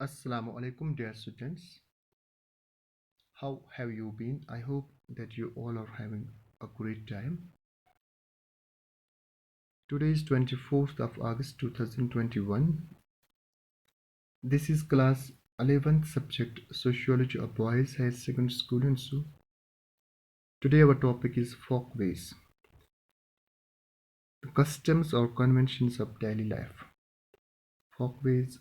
Assalamu alaikum, dear students. How have you been? I hope that you all are having a great time. Today is 24th of August 2021. This is class 11th subject Sociology of Boys Higher Secondary School in Su. Today our topic is folkways, the customs or conventions of daily life. Folkways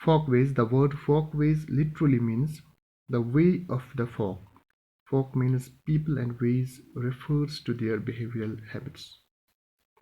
Folkways, the word folkways literally means the way of the folk. Folk means people and ways refers to their behavioral habits.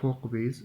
folkways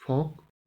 folk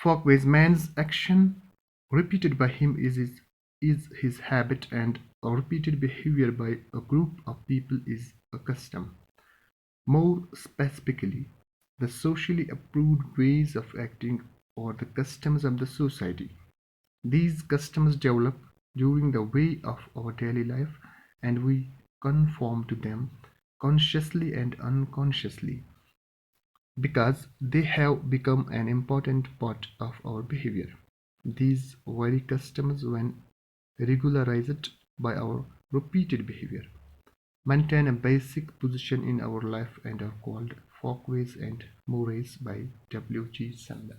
Folkways, man's action repeated by him is his habit, and a repeated behavior by a group of people is a custom. More specifically, the socially approved ways of acting or the customs of the society. These customs develop during the way of our daily life, and we conform to them consciously and unconsciously because they have become an important part of our behavior. These very customs, when regularized by our repeated behavior, maintain a basic position in our life and are called folkways and mores by W.G. Sumner.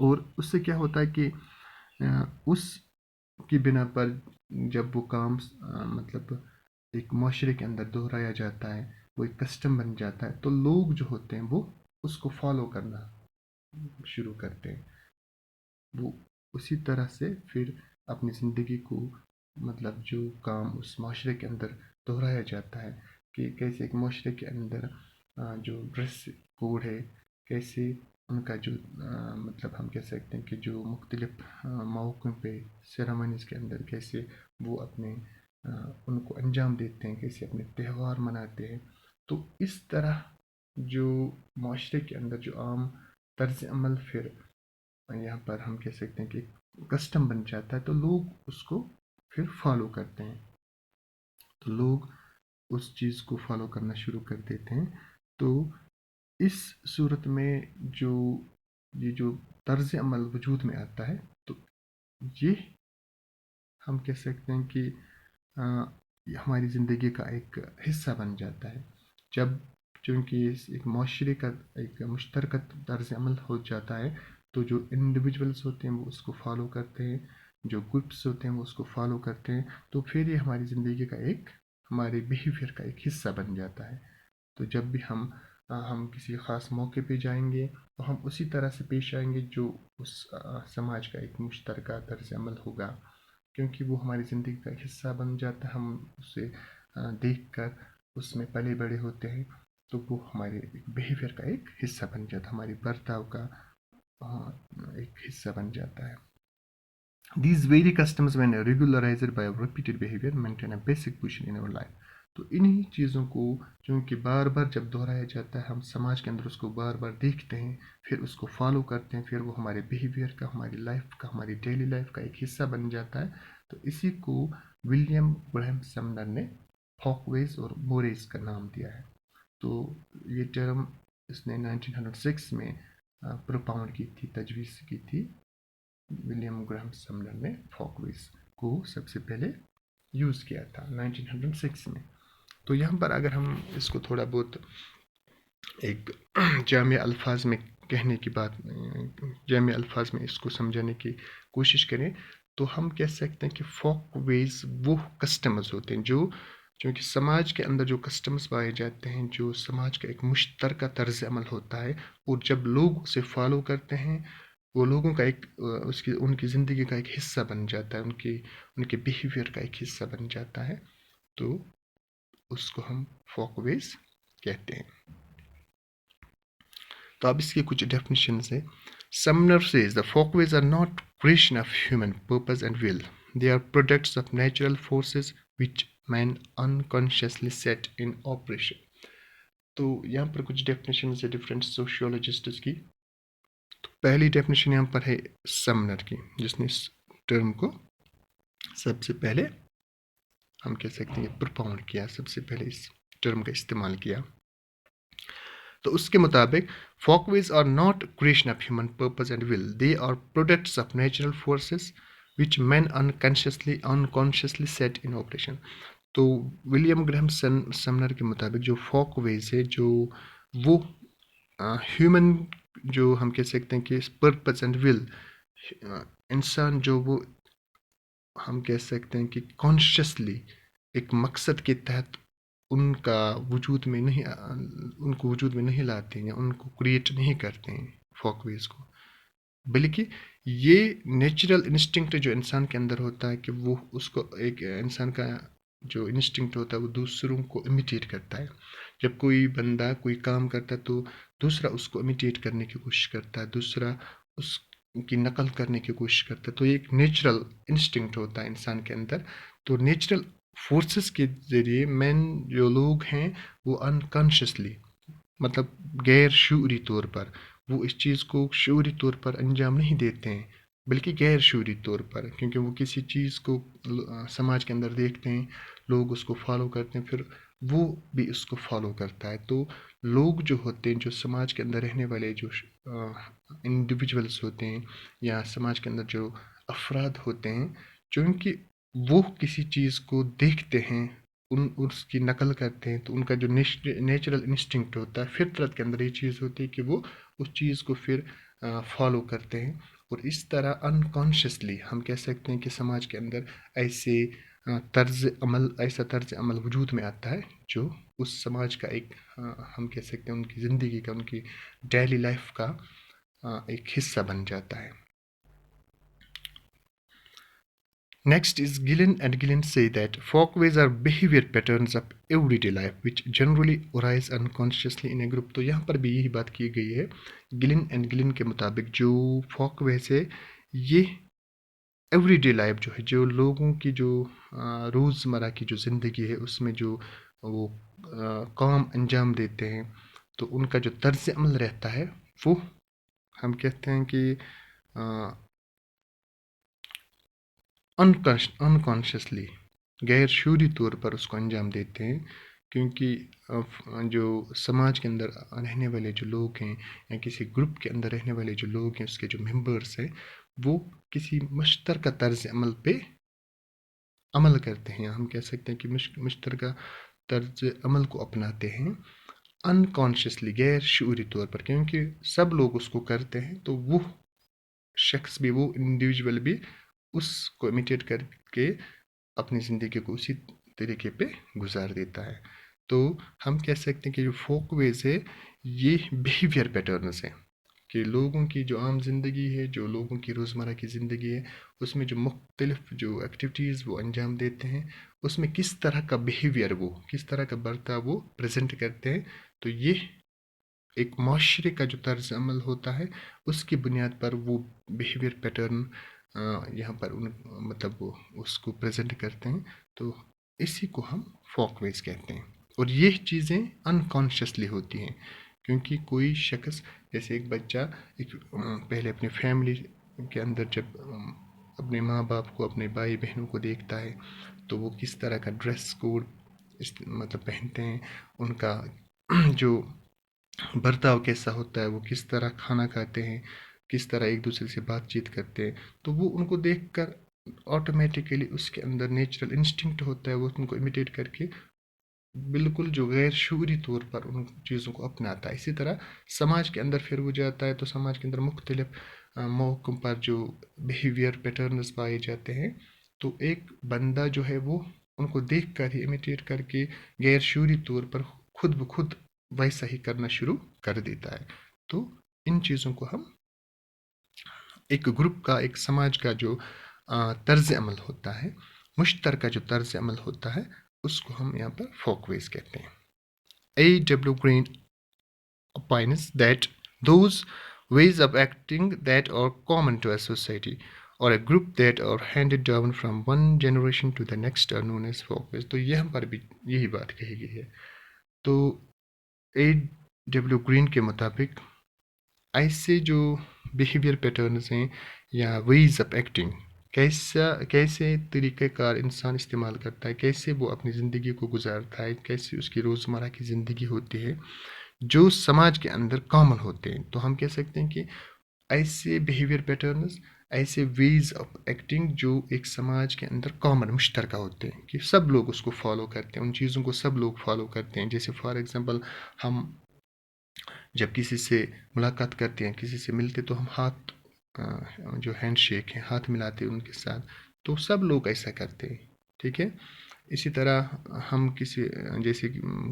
اور اس سے کیا ہوتا ہے کہ اس کی بنا پر جب وہ کام مطلب ایک معاشرے کے اندر دہرایا جاتا ہے، وہ ایک کسٹم بن جاتا ہے، تو لوگ جو ہوتے ہیں وہ اس کو فالو کرنا شروع کرتے ہیں. وہ اسی طرح سے پھر اپنی زندگی کو مطلب جو کام اس معاشرے کے اندر دہرایا جاتا ہے کہ کیسے ایک معاشرے کے اندر جو ڈریس کوڈ ہے، کیسے ان کا جو مطلب ہم کہہ سکتے ہیں کہ جو مختلف موقعوں پہ سیرامنیز کے اندر کیسے وہ اپنے ان کو انجام دیتے ہیں، کیسے اپنے تہوار مناتے ہیں. تو اس طرح جو معاشرے کے اندر جو عام طرز عمل پھر یہاں پر ہم کہہ سکتے ہیں کہ کسٹم بن جاتا ہے، تو لوگ اس کو پھر فالو کرتے ہیں. تو لوگ اس چیز کو فالو کرنا شروع کر دیتے ہیں. تو اس صورت میں جو یہ جو طرز عمل وجود میں آتا ہے، تو یہ ہم کہہ سکتے ہیں کہ یہ ہماری زندگی کا ایک حصہ بن جاتا ہے. جب چونکہ ایک معاشرے کا ایک مشترکہ طرز عمل ہو جاتا ہے، تو جو انڈیویجولس ہوتے ہیں وہ اس کو فالو کرتے ہیں، جو گروپس ہوتے ہیں وہ اس کو فالو کرتے ہیں، تو پھر یہ ہماری زندگی کا ایک ہمارے بیہیویئر کا ایک حصہ بن جاتا ہے. تو جب بھی ہم کسی خاص موقع پہ جائیں گے تو ہم اسی طرح سے پیش آئیں گے جو اس سماج کا ایک مشترکہ طرز عمل ہوگا، کیونکہ وہ ہماری زندگی کا ایک حصہ بن جاتا ہے. ہم اسے دیکھ کر اس میں پلے بڑے ہوتے ہیں، تو وہ ہمارے بیہیویئر کا ایک حصہ بن جاتا ہے، ہماری برتاؤ کا ایک حصہ بن جاتا ہے. These very customs when regularized by repeated behavior maintain a basic position in our life. تو انہی چیزوں کو چونکہ بار بار جب دہرایا جاتا ہے، ہم سماج کے اندر اس کو بار بار دیکھتے ہیں، پھر اس کو فالو کرتے ہیں، پھر وہ ہمارے بیہیویئر کا، ہماری لائف کا، ہماری ڈیلی لائف کا ایک حصہ بن جاتا ہے. تو اسی کو ولیم گریہم سمنر نے فوک ویز اور موریز کا نام دیا ہے. تو یہ ٹرم اس نے 1906 میں پروپاؤنڈ کی تھی، تجویز کی تھی. ولیم گریہم سمنر نے فوک ویز کو سب سے پہلے یوز کیا تھا 1906 میں. تو یہاں پر اگر ہم اس کو تھوڑا بہت ایک جامع الفاظ میں کہنے کی بات، جامع الفاظ میں اس کو سمجھانے کی کوشش کریں تو ہم کہہ سکتے ہیں کہ فوک ویز وہ کسٹمز ہوتے ہیں جو چونکہ سماج کے اندر جو کسٹمز پائے جاتے ہیں، جو سماج کا ایک مشترکہ طرز عمل ہوتا ہے، اور جب لوگ اسے فالو کرتے ہیں وہ لوگوں کا ایک ان کی زندگی کا ایک حصہ بن جاتا ہے، ان کے بیہیویئر کا ایک حصہ بن جاتا ہے، تو اس کو ہم فوک ویز کہتے ہیں. تو اب اس کی کچھ ڈیفینیشنز ہیں. Sumner says the folkways are not creation of human purpose and will. They are products of natural forces which man unconsciously set in operation. تو یہاں پر کچھ ڈیفینیشنز ہیں ڈفرینٹ سوشیولوجسٹس کی. تو پہلی ڈیفینیشن یہاں پر ہے سمنر کی، جس نے اس ٹرم کو سب سے پہلے ہم کہہ سکتے ہیں پرپاؤنڈ کیا، سب سے پہلے اس ٹرم کا استعمال کیا. تو اس کے مطابق folk ways are not creation of human purpose and will, they are products of natural forces which men unconsciously set in operation. تو ولیم گریہم سمنر کے مطابق جو فوک ویز ہے، جو وہ ہیومن جو ہم کہہ سکتے ہیں کہ پرپز اینڈ ول، انسان جو وہ ہم کہہ سکتے ہیں کہ کانشیسلی ایک مقصد کے تحت ان کا وجود میں نہیں، ان کو وجود میں نہیں لاتے ہیں یا ان کو کریٹ نہیں کرتے ہیں فوک ویز کو، بلکہ یہ نیچرل انسٹنکٹ جو انسان کے اندر ہوتا ہے کہ وہ اس کو ایک انسان کا جو انسٹنکٹ ہوتا ہے وہ دوسروں کو امیٹیٹ کرتا ہے. جب کوئی بندہ کوئی کام کرتا ہے تو دوسرا اس کو امیٹیٹ کرنے کی کوشش کرتا ہے، دوسرا اس کی نقل کرنے کی کوشش کرتا ہے. تو یہ ایک نیچرل انسٹنکٹ ہوتا ہے انسان کے اندر. تو نیچرل فورسز کے ذریعے مین جو لوگ ہیں وہ انکانشیسلی مطلب غیر شعوری طور پر وہ اس چیز کو شعوری طور پر انجام نہیں دیتے ہیں، بلکہ غیر شعوری طور پر، کیونکہ وہ کسی چیز کو سماج کے اندر دیکھتے ہیں، لوگ اس کو فالو کرتے ہیں، پھر وہ بھی اس کو فالو کرتا ہے. تو لوگ جو ہوتے ہیں، جو سماج کے اندر رہنے والے جو انڈیویجولس ہوتے ہیں یا سماج کے اندر جو افراد ہوتے ہیں، چونکہ وہ کسی چیز کو دیکھتے ہیں، اس کی نقل کرتے ہیں، تو ان کا جو نیچرل انسٹنکٹ ہوتا ہے، فطرت کے اندر یہ چیز ہوتی ہے کہ وہ اس چیز کو پھر فالو کرتے ہیں، اور اس طرح انکانشیسلی ہم کہہ سکتے ہیں کہ سماج کے اندر ایسے ایسا طرز عمل وجود میں آتا ہے جو اس سماج کا ایک ہم کہہ سکتے ہیں ان کی زندگی کا، ان کی ڈیلی لائف کا ایک حصہ بن جاتا ہے. Next is Gillen and Gillen say that folkways are behavior patterns of everyday life which generally arise unconsciously in a group. تو یہاں پر بھی یہی بات کی گئی ہے. گلن اینڈ گلن کے مطابق جو فولکویز ہے یہ ایوری ڈے لائف جو ہے، جو لوگوں کی جو روزمرہ کی جو زندگی ہے اس میں جو وہ کام انجام دیتے ہیں، تو ان کا جو طرز عمل رہتا ہے وہ ہم کہتے ہیں کہ انکانشیسلی غیر شعوری طور پر اس کو انجام دیتے ہیں، کیونکہ جو سماج کے اندر رہنے والے جو لوگ ہیں یا کسی گروپ کے اندر رہنے والے جو لوگ ہیں، اس کے جو ممبرس ہیں، وہ کسی مشترکہ طرز عمل پہ عمل کرتے ہیں. ہم کہہ سکتے ہیں کہ مشترکہ طرز عمل کو اپناتے ہیں انکانشیسلی، غیر شعوری طور پر، کیونکہ سب لوگ اس کو کرتے ہیں تو وہ شخص بھی، وہ انڈیویجول بھی اس کو امیٹیٹ کر کے اپنی زندگی کو اسی طریقے پہ گزار دیتا ہے. تو ہم کہہ سکتے ہیں کہ جو فوک ویز ہے یہ بیہیویئر پیٹرنز ہیں کہ لوگوں کی جو عام زندگی ہے، جو لوگوں کی روزمرہ کی زندگی ہے، اس میں جو مختلف جو ایکٹیویٹیز وہ انجام دیتے ہیں، اس میں کس طرح کا بیہیویئر، وہ کس طرح کا برتاؤ وہ پریزنٹ کرتے ہیں. تو یہ ایک معاشرے کا جو طرز عمل ہوتا ہے اس کی بنیاد پر وہ بیہیویئر پیٹرن یہاں پر مطلب وہ اس کو پریزنٹ کرتے ہیں. تو اسی کو ہم فوک ویز کہتے ہیں، اور یہ چیزیں انکانشیسلی ہوتی ہیں کیونکہ کوئی شخص جیسے ایک بچہ پہلے اپنی فیملی کے اندر جب اپنے ماں باپ کو، اپنے بھائی بہنوں کو دیکھتا ہے تو وہ کس طرح کا ڈریس کوڈ مطلب پہنتے ہیں، ان کا جو برتاؤ کیسا ہوتا ہے، وہ کس طرح کھانا کھاتے ہیں، کس طرح ایک دوسرے سے بات چیت کرتے ہیں، تو وہ ان کو دیکھ کر آٹومیٹیکلی اس کے اندر نیچرل انسٹنکٹ ہوتا ہے، وہ ان کو امیٹیٹ کر کے بالکل جو غیر شعوری طور پر ان چیزوں کو اپناتا ہے. اسی طرح سماج کے اندر پھر وہ جاتا ہے تو سماج کے اندر مختلف موقعوں پر جو بیہیویئر پیٹرنز پائے جاتے ہیں، تو ایک بندہ جو ہے وہ ان کو دیکھ کر ہی امیٹیٹ کر کے غیر شعوری طور پر خود بخود ویسا ہی کرنا شروع کر دیتا ہے. تو ان چیزوں کو ہم ایک گروپ کا، ایک سماج کا جو طرز عمل ہوتا ہے، مشترکہ جو طرز عمل ہوتا ہے، اس کو ہم یہاں پر فوک ویز کہتے ہیں. A.W. Green opines that those ways of acting that are common to a society or a group that are handed down from one generation to the next are known as folk ways. تو یہاں پر بھی یہی بات کہی گئی ہے. تو A.W. Green کے مطابق ایسے جو بیہیویئر پیٹرنز ہیں یا ویز آف ایکٹنگ، کیسے طریقہ کار انسان استعمال کرتا ہے، کیسے وہ اپنی زندگی کو گزارتا ہے، کیسے اس کی روزمرہ کی زندگی ہوتی ہے، جو سماج کے اندر کامن ہوتے ہیں. تو ہم کہہ سکتے ہیں کہ ایسے بیہیویئر پیٹرنز، ایسے ویز آف ایکٹنگ جو ایک سماج کے اندر کامن، مشترکہ ہوتے ہیں کہ سب لوگ اس کو فالو کرتے ہیں، ان چیزوں کو سب لوگ فالو کرتے ہیں. جیسے فار ایگزامپل ہم جب کسی سے ملاقات کرتے ہیں، کسی سے ملتے تو ہم ہاتھ جو ہینڈ شیک ہے، ہاتھ ملاتے ان کے ساتھ، تو سب لوگ ایسا کرتے ہیں، ٹھیک ہے. اسی طرح ہم کسی جیسے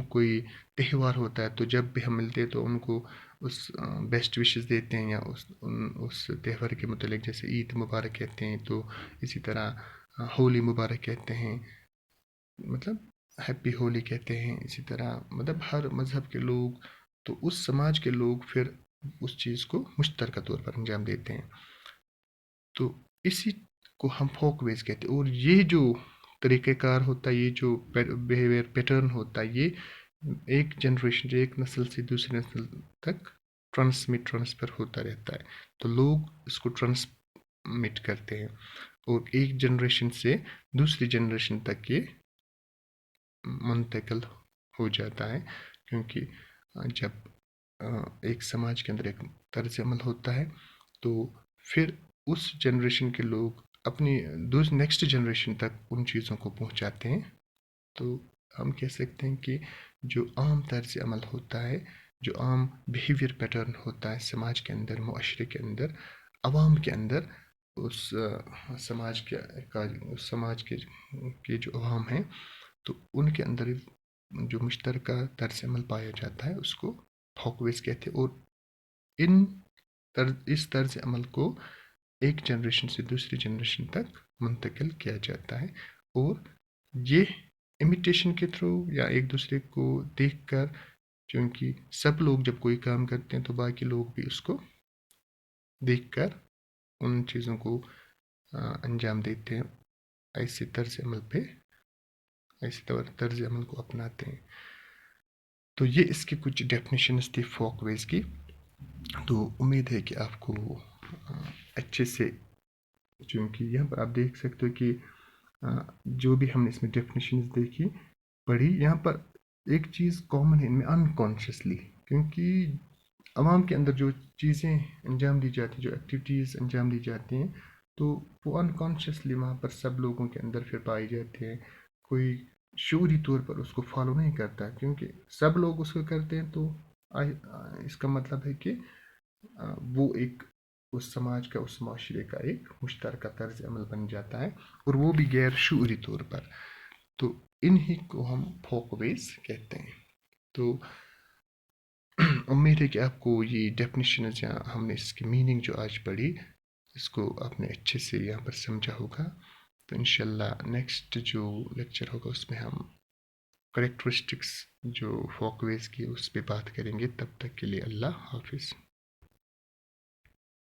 کوئی تہوار ہوتا ہے تو جب بھی ہم ملتے ہیں تو ان کو اس بیسٹ وشز دیتے ہیں یا اس تہوار کے متعلق، جیسے عید مبارک کہتے ہیں، تو اسی طرح ہولی مبارک کہتے ہیں، مطلب ہیپی ہولی کہتے ہیں. اسی طرح مطلب ہر مذہب کے لوگ، تو اس سماج کے لوگ پھر اس چیز کو مشترکہ طور پر انجام دیتے ہیں. تو اسی کو ہم فوک ویز کہتے ہیں. اور یہ جو طریقہ کار ہوتا ہے، یہ جو بیہیویئر پیٹرن ہوتا ہے، یہ ایک جنریشن، جو ایک نسل سے دوسری نسل تک ٹرانسفر ہوتا رہتا ہے. تو لوگ اس کو ٹرانسمٹ کرتے ہیں اور ایک جنریشن سے دوسری جنریشن تک یہ منتقل ہو جاتا ہے، کیونکہ جب ایک سماج کے اندر ایک طرز عمل ہوتا ہے تو پھر اس جنریشن کے لوگ اپنی نیکسٹ جنریشن تک ان چیزوں کو پہنچاتے ہیں. تو ہم کہہ سکتے ہیں کہ جو عام طرز عمل ہوتا ہے جو عام بیہیویئر پیٹرن ہوتا ہے سماج کے اندر، معاشرے کے اندر، عوام کے اندر، اس سماج کے اس سماج کے جو عوام ہیں تو ان کے اندر جو مشترکہ طرز عمل پایا جاتا ہے اس کو فوک ویز کہتے ہیں، اور اس طرز عمل کو ایک جنریشن سے دوسری جنریشن تک منتقل کیا جاتا ہے، اور یہ امیٹیشن کے تھرو یا ایک دوسرے کو دیکھ کر، کیونکہ سب لوگ جب کوئی کام کرتے ہیں تو باقی لوگ بھی اس کو دیکھ کر ان چیزوں کو انجام دیتے ہیں، ایسے طرز عمل پہ ایسے طرز عمل کو اپناتے ہیں۔ تو یہ اس کی کچھ ڈیفینیشنز تھی فوک ویز کی، تو امید ہے کہ آپ کو اچھے سے، چونکہ یہاں پر آپ دیکھ سکتے ہو کہ جو بھی ہم نے اس میں ڈیفینیشنز دیکھی پڑھی، یہاں پر ایک چیز کامن ہے ان میں، انکانشیسلی، کیونکہ عوام کے اندر جو چیزیں انجام دی جاتی ہیں، جو ایکٹیویٹیز انجام دی جاتی ہیں، تو وہ انکانشیسلی وہاں پر سب لوگوں کے اندر پھر پائی جاتی ہیں، کوئی شعوری طور پر اس کو فالو نہیں کرتا، کیونکہ سب لوگ اس کو کرتے ہیں، تو اس کا مطلب ہے کہ وہ ایک اس سماج کا، اس معاشرے کا ایک مشترکہ طرز عمل بن جاتا ہے، اور وہ بھی غیر شعوری طور پر، تو انہی کو ہم فوک ویز کہتے ہیں۔ تو امید ہے کہ آپ کو یہ ڈیفینیشنز یا ہم نے اس کی میننگ جو آج پڑھی اس کو آپ نے اچھے سے یہاں پر سمجھا ہوگا، تو انشاءاللہ نیکسٹ جو لیکچر ہوگا اس میں ہم کریکٹرسٹکس جو فوک ویز کی اس پہ بات کریں گے۔ تب تک کے لیے اللہ حافظ۔